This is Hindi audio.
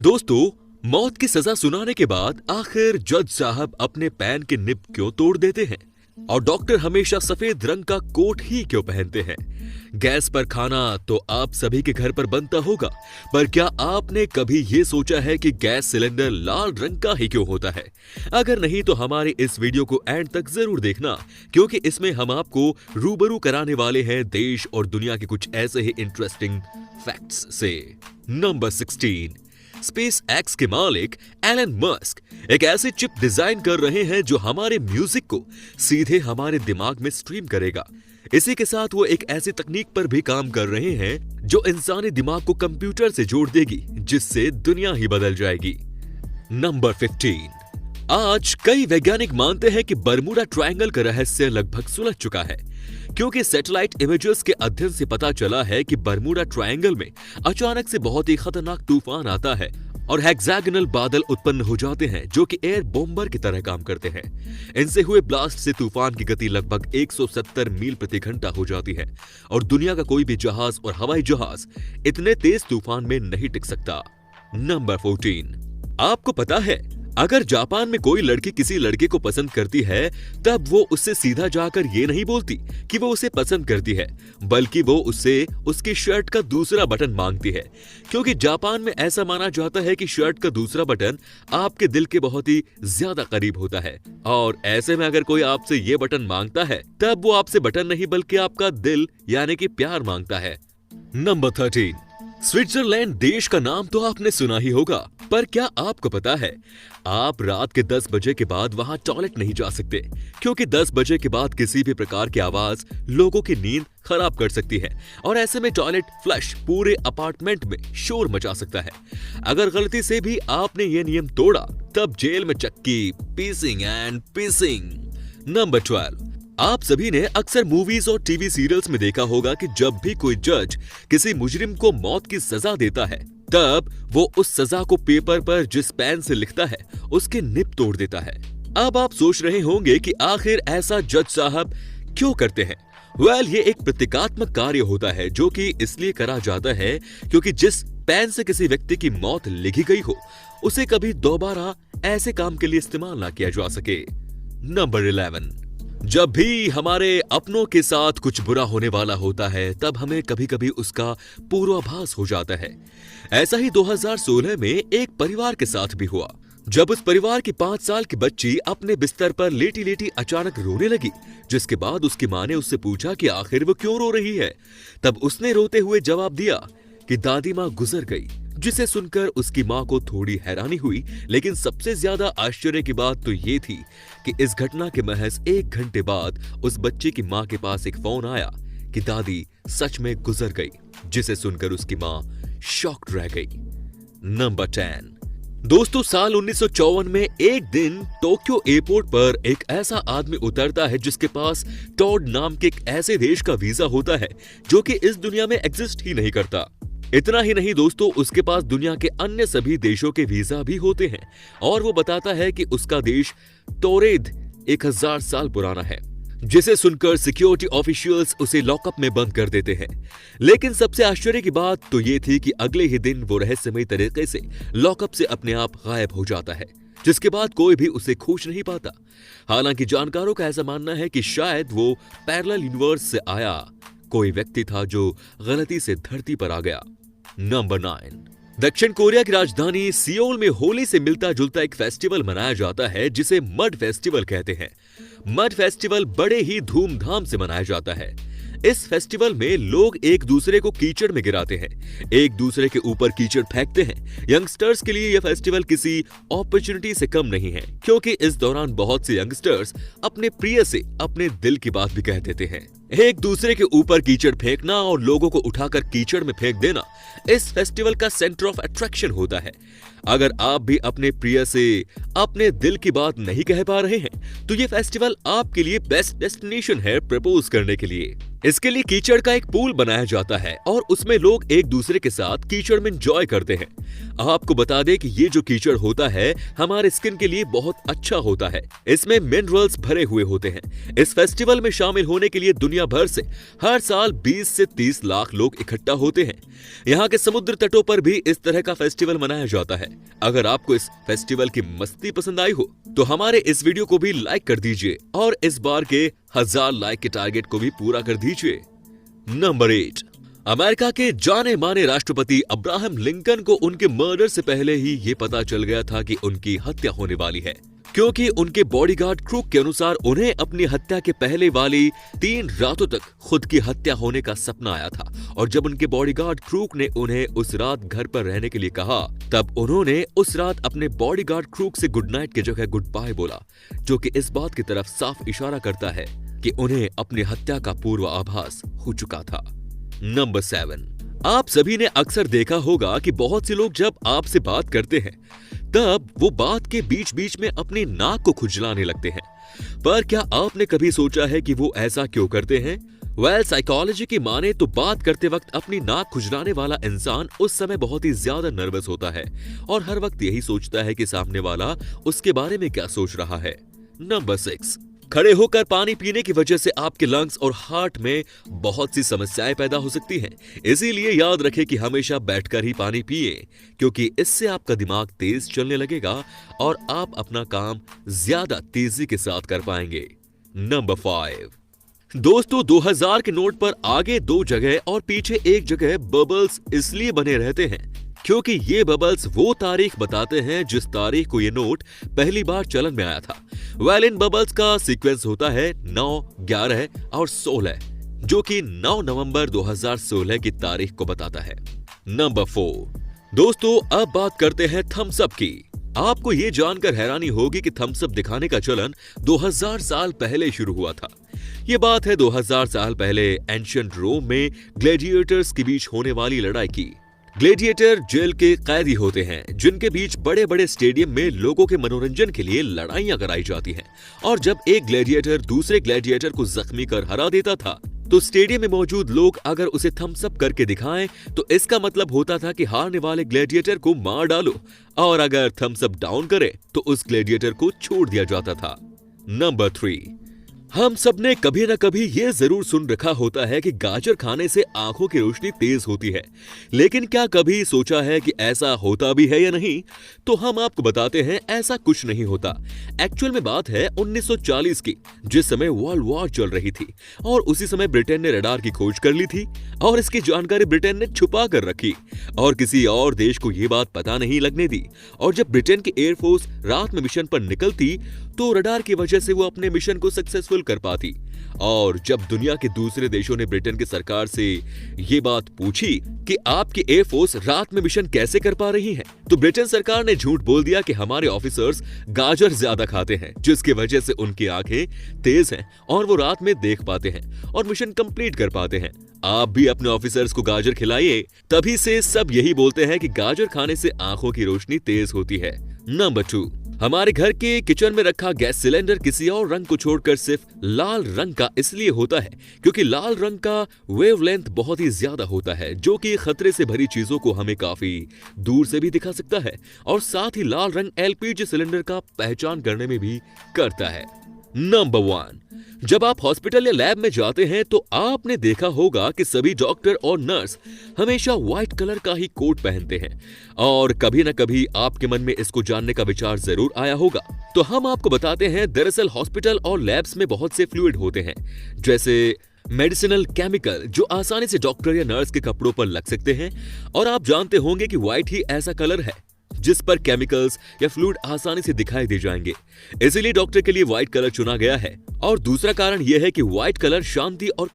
दोस्तों, मौत की सजा सुनाने के बाद आखिर जज साहब अपने पैन के निब क्यों तोड़ देते हैं? और डॉक्टर हमेशा सफेद रंग का कोट ही क्यों पहनते हैं? गैस पर खाना तो आप सभी के घर पर बनता होगा, पर क्या आपने कभी ये सोचा है कि गैस सिलेंडर लाल रंग का ही क्यों होता है? अगर नहीं तो हमारे इस वीडियो को एंड तक जरूर देखना, क्योंकि इसमें हम आपको रूबरू कराने वाले हैं देश और दुनिया के कुछ ऐसे ही इंटरेस्टिंग फैक्ट्स से। नंबर 16, स्पेस एक्स के मालिक एलन मस्क एक ऐसी चिप डिजाइन कर रहे हैं जो हमारे म्यूजिक को सीधे हमारे दिमाग में स्ट्रीम करेगा। इसी के साथ वो एक ऐसी तकनीक पर भी काम कर रहे हैं जो इंसानी दिमाग को कंप्यूटर से जोड़ देगी, जिससे दुनिया ही बदल जाएगी। नंबर 15, आज कई वैज्ञानिक मानते हैं कि बरमूडा ट्रायंगल का रहस्य लगभग सुलझ चुका है, क्योंकि सैटेलाइट इमेजेस के अध्ययन से पता चला है कि बरमूडा ट्रायंगल में अचानक से बहुत ही खतरनाक तूफान आता है और हेक्सागोनल बादल उत्पन्न हो जाते हैं जो कि एयर बॉम्बर की तरह काम करते हैं। इनसे हुए ब्लास्ट से तूफान की गति लगभग 170 मील प्रति घंटा हो जाती है और दुनिया का कोई भी जहाज और हवाई जहाज इतने तेज तूफान में नहीं टिक सकता। नंबर 14, आपको पता है अगर जापान में कोई लड़की किसी लड़के को पसंद करती है, तब वो उससे सीधा जाकर ये नहीं बोलती कि वो उसे पसंद करती है, बल्कि वो उससे उसकी शर्ट का दूसरा बटन मांगती है, क्योंकि जापान में ऐसा माना जाता है कि शर्ट का दूसरा बटन आपके दिल के बहुत ही ज्यादा करीब होता है। और ऐसे में अगर कोई आपसे ये बटन मांगता है, तब वो आपसे बटन नहीं बल्कि आपका दिल यानी कि प्यार मांगता है। नंबर 13, स्विट्जरलैंड देश का नाम तो आपने सुना ही होगा, पर क्या आपको पता है आप रात के 10 बजे के बाद वहां टॉयलेट नहीं जा सकते, क्योंकि 10 बजे के बाद किसी भी प्रकार की आवाज लोगों की नींद खराब कर सकती है और ऐसे में टॉयलेट फ्लश पूरे अपार्टमेंट में शोर मचा सकता है। अगर गलती से भी आपने ये नियम तोड़ा, तब जेल में चक्की, पीसिंग एंड पीसिंग। नंबर 12, आप सभी ने अक्सर मूवीज और टीवी सीरियल्स में देखा होगा कि जब भी कोई जज किसी मुजरिम को मौत की सजा देता है, तब वो उस सजा को पेपर पर जिस पेन से लिखता है उसके निब तोड़ देता है। अब आप सोच रहे होंगे कि आखिर ऐसा जज साहब क्यों करते हैं? ये एक प्रतीकात्मक कार्य होता है जो कि इसलिए करा जाता है क्योंकि जिस पेन से किसी व्यक्ति की मौत लिखी गई हो, उसे कभी दोबारा ऐसे काम के लिए इस्तेमाल ना किया जा सके। नंबर 11, जब भी हमारे अपनों के साथ कुछ बुरा होने वाला होता है, तब हमें कभी कभी उसका पूर्वाभास हो जाता है। ऐसा ही 2016 में एक परिवार के साथ भी हुआ, जब उस परिवार की 5 साल की बच्ची अपने बिस्तर पर लेटी लेटी अचानक रोने लगी, जिसके बाद उसकी माँ ने उससे पूछा कि आखिर वो क्यों रो रही है। तब उसने रोते हुए जवाब दिया कि दादी माँ गुजर गई, जिसे सुनकर उसकी माँ को थोड़ी हैरानी हुई, लेकिन सबसे ज्यादा आश्चर्य की बात तो ये थी कि इस घटना के महज 1 घंटे बाद उस बच्चे की माँ के पास एक फोन आया कि दादी सच में गुजर गई, जिसे सुनकर उसकी माँ शॉक्ड रह गई। नंबर 10, दोस्तों, साल 1954 में एक दिन टोक्यो एयरपोर्ट पर एक ऐसा आदमी उतरता है जिसके पास टॉड नाम के एक ऐसे देश का वीजा होता है जो कि इस दुनिया में एग्जिस्ट ही नहीं करता। इतना ही नहीं दोस्तों, उसके पास दुनिया के अन्य सभी देशों के वीजा भी होते हैं और वो बताता है कि उसका देश तोरेद 1000 साल पुराना है, जिसे सुनकर सिक्योरिटी ऑफिशियल्स उसे लॉकअप में बंद कर देते हैं। लेकिन सबसे आश्चर्य की बात तो ये थी कि अगले ही दिन वो रहस्यमयी तरीके से लॉकअप से अपने आप गायब हो जाता है, जिसके बाद कोई भी उसे खोज नहीं पाता। हालांकि जानकारों का ऐसा मानना है कि शायद वो पैरेलल यूनिवर्स से आया कोई व्यक्ति था जो गलती से धरती पर आ गया। नंबर 9, दक्षिण कोरिया की राजधानी सियोल में होली से मिलता जुलता एक फेस्टिवल मनाया जाता है जिसे मड फेस्टिवल कहते हैं। मड फेस्टिवल बड़े ही धूमधाम से मनाया जाता है। इस फेस्टिवल में लोग एक दूसरे को कीचड़ में गिराते हैं, एक दूसरे के ऊपर कीचड़ फेंकते हैं। यंगस्टर्स के लिए यह फेस्टिवल किसी अपॉर्चुनिटी से कम नहीं है, क्योंकि इस दौरान बहुत से यंगस्टर्स अपने प्रिय से अपने दिल की बात भी कह देते हैं। एक दूसरे के ऊपर कीचड़ फेंकना और लोगों को उठाकर कीचड़ में फेंक देना इस फेस्टिवल का सेंटर ऑफ अट्रैक्शन होता है। अगर आप भी अपने प्रिय से अपने दिल की बात नहीं कह पा रहे हैं, तो ये फेस्टिवल आपके लिए बेस्ट डेस्टिनेशन है प्रपोज करने के लिए। इसके लिए कीचड़ का एक पूल बनाया जाता है और उसमें लोग एक दूसरे के साथ कीचड़ में एंजॉय करते हैं। आपको बता दें कि ये जो कीचड़ होता है हमारे स्किन के लिए बहुत अच्छा होता है। इसमें मिनरल्स भरे हुए होते हैं। इस फेस्टिवल में शामिल होने के लिए दुनिया भर से हर साल 20 से 30 लाख लोग इकट्ठा होते हैं। यहाँ के समुद्र तटों पर भी इस तरह का फेस्टिवल मनाया जाता है। अगर आपको इस फेस्टिवल की मस्ती पसंद आई हो तो हमारे इस वीडियो को भी लाइक कर दीजिए और इस बार के 1000 लाइक के टारगेट को भी पूरा कर दीजिए। नंबर 8, अमेरिका के जाने माने राष्ट्रपति अब्राहम लिंकन को उनके मर्डर से पहले ही ये पता चल गया था कि उनकी हत्या होने वाली है, क्योंकि उनके बॉडीगार्ड क्रूक के अनुसार उन्हें अपनी हत्या के पहले वाली 3 रातों तक खुद की हत्या होने का सपना आया था। और जब उनके बॉडीगार्ड क्रूक ने उन्हें उस रात घर पर रहने के लिए कहा, तब उन्होंने उस रात अपने बॉडीगार्ड क्रूक से गुड नाइट की जगह गुड बाय बोला, जो कि इस बात की तरफ साफ इशारा करता है कि उन्हें अपनी हत्या का पूर्व आभास हो चुका था। नंबर 7, आप सभी ने अक्सर देखा होगा कि बहुत से लोग जब आपसे बात करते हैं तब वो बात के बीच बीच में अपनी नाक को खुजलाने लगते हैं। पर क्या आपने कभी सोचा है कि वो ऐसा क्यों करते हैं? साइकोलॉजी की माने तो बात करते वक्त अपनी नाक खुजलाने वाला इंसान उस समय बहुत ही ज्यादा नर्वस होता है और हर वक्त यही सोचता है कि सामने वाला उसके बारे में क्या सोच रहा है। नंबर 6, खड़े होकर पानी पीने की वजह से आपके लंग्स और हार्ट में बहुत सी समस्याएं पैदा हो सकती हैं। इसीलिए याद रखें कि हमेशा बैठकर ही पानी पिए, क्योंकि इससे आपका दिमाग तेज चलने लगेगा और आप अपना काम ज्यादा तेजी के साथ कर पाएंगे। नंबर 5, दोस्तों 2000 के नोट पर आगे 2 जगह और पीछे 1 जगह बबल्स इसलिए बने रहते हैं क्योंकि ये बबल्स वो तारीख बताते हैं जिस तारीख को ये नोट पहली बार चलन में आया था। इन बबल्स का सीक्वेंस होता है 9, 11 और 16, जो कि 9 नवंबर 2016 की तारीख को बताता है। नंबर 4, दोस्तों अब बात करते हैं थम्स अप की। आपको ये जानकर हैरानी होगी कि थम्स अप दिखाने का चलन 2000 साल पहले शुरू हुआ था। ये बात है 2000 साल पहले एंशिएंट रोम में ग्लैडिएटर्स के बीच होने वाली लड़ाई की। ग्लैडिएटर जेल के कैदी होते हैं जिनके बीच बड़े बड़े स्टेडियम में लोगों के मनोरंजन के लिए लड़ाइयां कराई जाती हैं। और जब एक ग्लैडिएटर दूसरे ग्लैडिएटर को जख्मी कर हरा देता था तो स्टेडियम में मौजूद लोग अगर उसे थम्स अप करके दिखाएं तो इसका मतलब होता था कि हारने वाले ग्लैडिएटर को मार डालो, और अगर थम्स अप डाउन करे तो उस ग्लैडिएटर को छोड़ दिया जाता था। नंबर 3, हम सब ने कभी न कभी ये जरूर सुन रखा होता है कि गाजर खाने से आंखों की रोशनी तेज होती है, लेकिन क्या कभी सोचा है कि ऐसा होता भी है या नहीं? तो हम आपको बताते हैं, ऐसा कुछ नहीं होता। एक्चुअल में बात है 1940 की, जिस समय वर्ल्ड वॉर चल रही थी और उसी समय ब्रिटेन ने रडार की खोज कर ली थी और इसकी जानकारी ब्रिटेन ने छुपा कर रखी और किसी और देश को ये बात पता नहीं लगने दी। और जब ब्रिटेन की एयरफोर्स रात में मिशन पर निकलती तो रडार की वजह से वो अपने मिशन को सक्सेसफुल कर पाती। और जब दुनिया के दूसरे देशों ने ब्रिटेन की सरकार से ये बात पूछी कि आपकी एयरफोर्स रात में मिशन कैसे कर पा रही है, तो ब्रिटेन सरकार ने झूठ बोल दिया कि हमारे ऑफिसर्स गाजर ज्यादा खाते हैं, जिसकी वजह से उनकी आंखें तेज हैं और वो रात में देख पाते हैं और मिशन कंप्लीट कर पाते हैं। आप भी अपने ऑफिसर्स को गाजर खिलाइए, तभी से सब यही बोलते हैं कि गाजर खाने से आंखों की रोशनी तेज होती है। नंबर 2, हमारे घर के किचन में रखा गैस सिलेंडर किसी और रंग को छोड़कर सिर्फ लाल रंग का इसलिए होता है क्योंकि लाल रंग का वेवलेंथ बहुत ही ज्यादा होता है, जो कि खतरे से भरी चीजों को हमें काफी दूर से भी दिखा सकता है। और साथ ही लाल रंग एलपीजी सिलेंडर का पहचान करने में भी करता है। नंबर 1, जब आप हॉस्पिटल या लैब में जाते हैं तो आपने देखा होगा कि सभी डॉक्टर और नर्स हमेशा व्हाइट कलर का ही कोट पहनते हैं और कभी न कभी आपके मन में इसको जानने का विचार जरूर आया होगा। तो हम आपको बताते हैं, दरअसल हॉस्पिटल और लैब्स में बहुत से फ्लूइड होते हैं, जैसे मेडिसिनल केमिकल, जो आसानी से डॉक्टर या नर्स के कपड़ों पर लग सकते हैं। और आप जानते होंगे कि व्हाइट ही ऐसा कलर है जिस पर केमिकल्स या फ्लूइड आसानी से दिखाई दे जाएंगे, इसीलिए डॉक्टर के लिए व्हाइट कलर चुना गया है। और दूसरा कारण यह है कि व्हाइट कलर शांति और